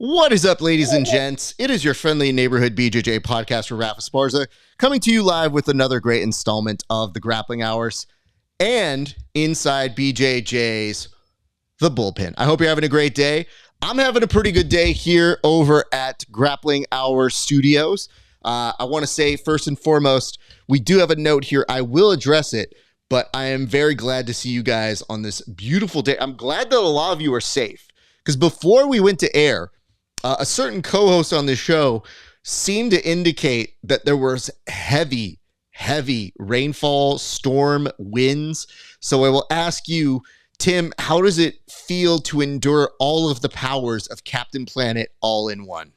What is up, ladies and gents? It is your friendly neighborhood BJJ podcast for RAF ESPARZA, coming to you live with another great installment of the Grappling Hours and inside BJJ's The Bullpen. I hope you're having a great day. I'm having a pretty good day here over at Grappling Hour Studios. I want to say, first and foremost, we do have a note here. I will address it, but I am very glad to see you guys on this beautiful day. I'm glad that a lot of you are safe, because before we went to air, a certain co-host on this show seemed to indicate that there was heavy rainfall, storm, winds. So I will ask you, Tim, how does it feel to endure all of the powers of Captain Planet all in one?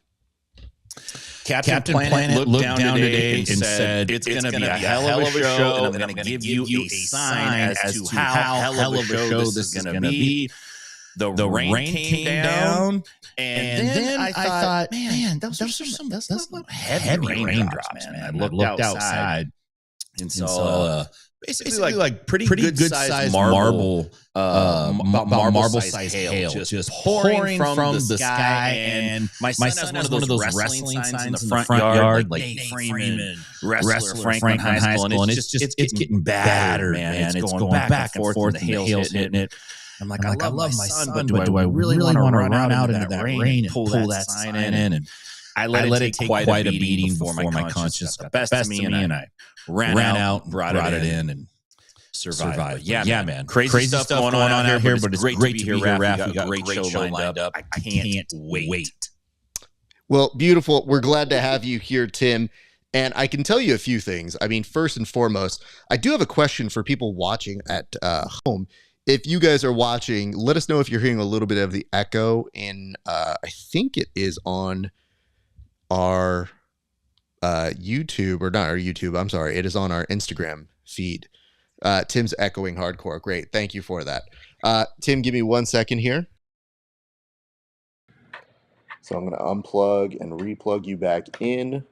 Captain Planet looked down today and said, it's going to be a hell of a show, and I'm going to give you a sign as to how hell of a show this is going to be. The rain came down, and then I thought, man, those are some heavy raindrops, man. I looked outside and saw basically like pretty good sized marble size hail just pouring from the sky. And my son has one of those wrestling signs in the front yard, like Nate Freeman, wrestler, Franklin High School, and it's getting battered, man. It's going back and forth, and the hail's hitting it. I'm like, I love my son, but do I really want to run out into that rain and pull that sign in? And I let it take quite a beating before my conscience got the best of me, and I ran out, brought it in, and survived. Yeah, man. Crazy stuff going on out here, but it's great to be here, Raph. We got a great show lined up. I can't wait. Well, beautiful. We're glad to have you here, Tim. And I can tell you a few things. I mean, first and foremost, I do have a question for people watching at home. If you guys are watching, let us know if you're hearing a little bit of the echo. And I think it is on our YouTube, or not our YouTube. I'm sorry. It is on our Instagram feed. Tim's echoing hardcore. Great. Thank you for that. Tim, give me 1 second here. So I'm going to unplug and replug you back in.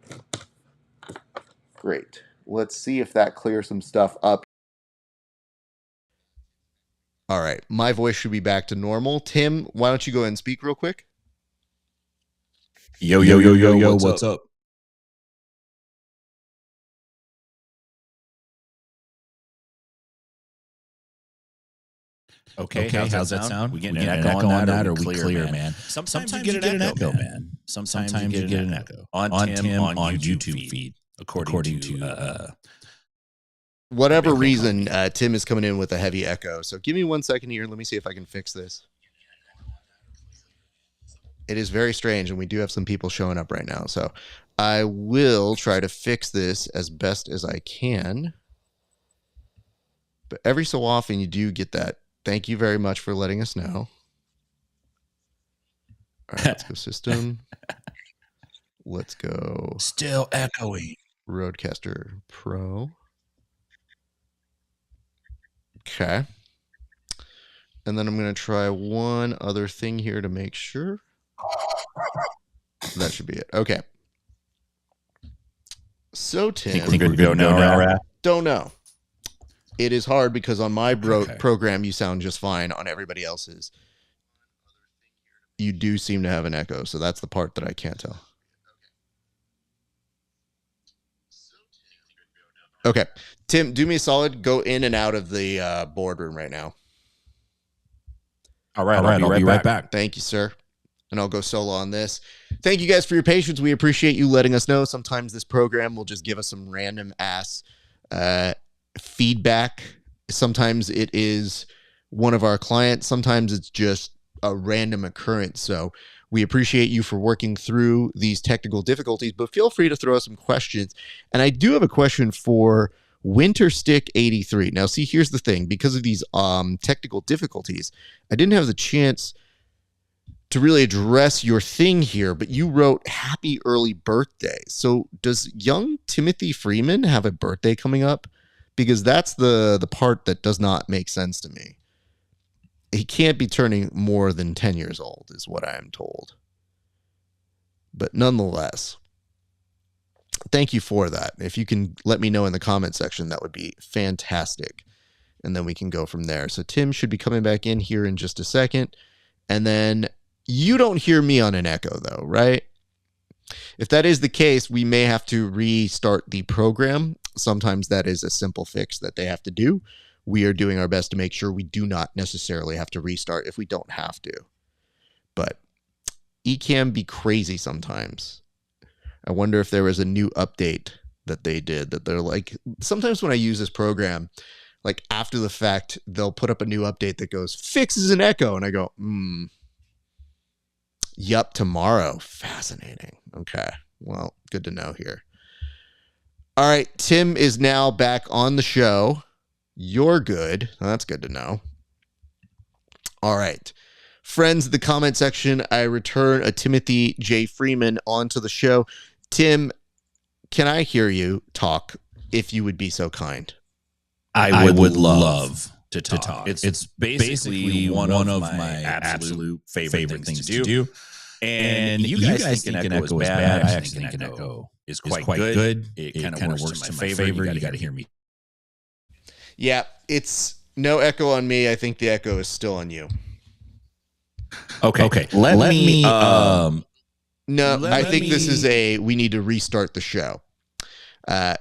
Great. Let's see if that clears some stuff up. All right, my voice should be back to normal. Tim, why don't you go ahead and speak real quick? Yo, what's up? Okay, how's that sound? We getting an echo on that, or we clear, man? Sometimes you get an echo, man. Sometimes you get an echo. On Tim, on YouTube feed, according to whatever reason, Tim is coming in with a heavy echo. So give me 1 second here. Let me see if I can fix this. It is very strange, and we do have some people showing up right now. So I will try to fix this as best as I can. But every so often, you do get that. Thank you very much for letting us know. All right, let's go system. Let's go. Still echoing. Roadcaster Pro. Okay. And then I'm going to try one other thing here to make sure. That should be it. Okay. So, Tim. Think we're good now? Don't know. It is hard because on my program, you sound just fine. On everybody else's, you do seem to have an echo. So that's the part that I can't tell. Okay. Tim, do me a solid. Go in and out of the boardroom right now. All right. I'll be right back. Thank you, sir. And I'll go solo on this. Thank you guys for your patience. We appreciate you letting us know. Sometimes this program will just give us some random ass feedback. Sometimes it is one of our clients. Sometimes it's just a random occurrence. So we appreciate you for working through these technical difficulties, but feel free to throw us some questions. And I do have a question for Winterstick 83. Now, see, here's the thing. Because of these technical difficulties, I didn't have the chance to really address your thing here, but you wrote happy early birthday. So does young Timothy Freeman have a birthday coming up? Because that's the part that does not make sense to me. He can't be turning more than 10 years old, is what I am told. But nonetheless, thank you for that. If you can let me know in the comment section, that would be fantastic. And then we can go from there. So Tim should be coming back in here in just a second. And then You don't hear me on an echo, though, right? If that is the case, we may have to restart the program. Sometimes that is a simple fix that they have to do. We are doing our best to make sure we do not necessarily have to restart if we don't have to. But it can be crazy sometimes. I wonder if there was a new update that they did that they're like, sometimes when I use this program, like after the fact, they'll put up a new update that goes, fixes an echo. And I go, yup, tomorrow. Fascinating. Okay. Well, good to know here. All right. Tim is now back on the show. You're good. That's good to know. All right. Friends, the comment section, I return a Timothy J. Freeman onto the show. Tim, can I hear you talk if you would be so kind? I would love to talk. It's basically one of my absolute favorite things to do. And you guys think an echo is bad. I actually think an echo is quite good. It kind of works to my favor. You got to hear me. Yeah, it's no echo on me. I think the echo is still on you. Okay. Let me. No, I think this is we need to restart the show.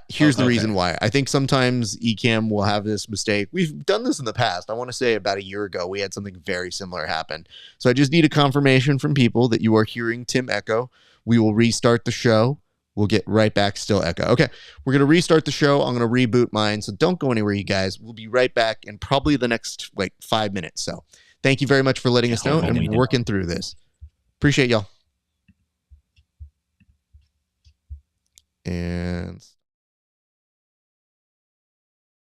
Here's the reason why. I think sometimes Ecamm will have this mistake. We've done this in the past. I want to say about a year ago, we had something very similar happen. So I just need a confirmation from people that you are hearing Tim echo. We will restart the show. We'll get right back, still echo. Okay, we're going to restart the show. I'm going to reboot mine. So don't go anywhere, you guys. We'll be right back in probably the next 5 minutes. So thank you very much for letting us know and working through this. Appreciate y'all. And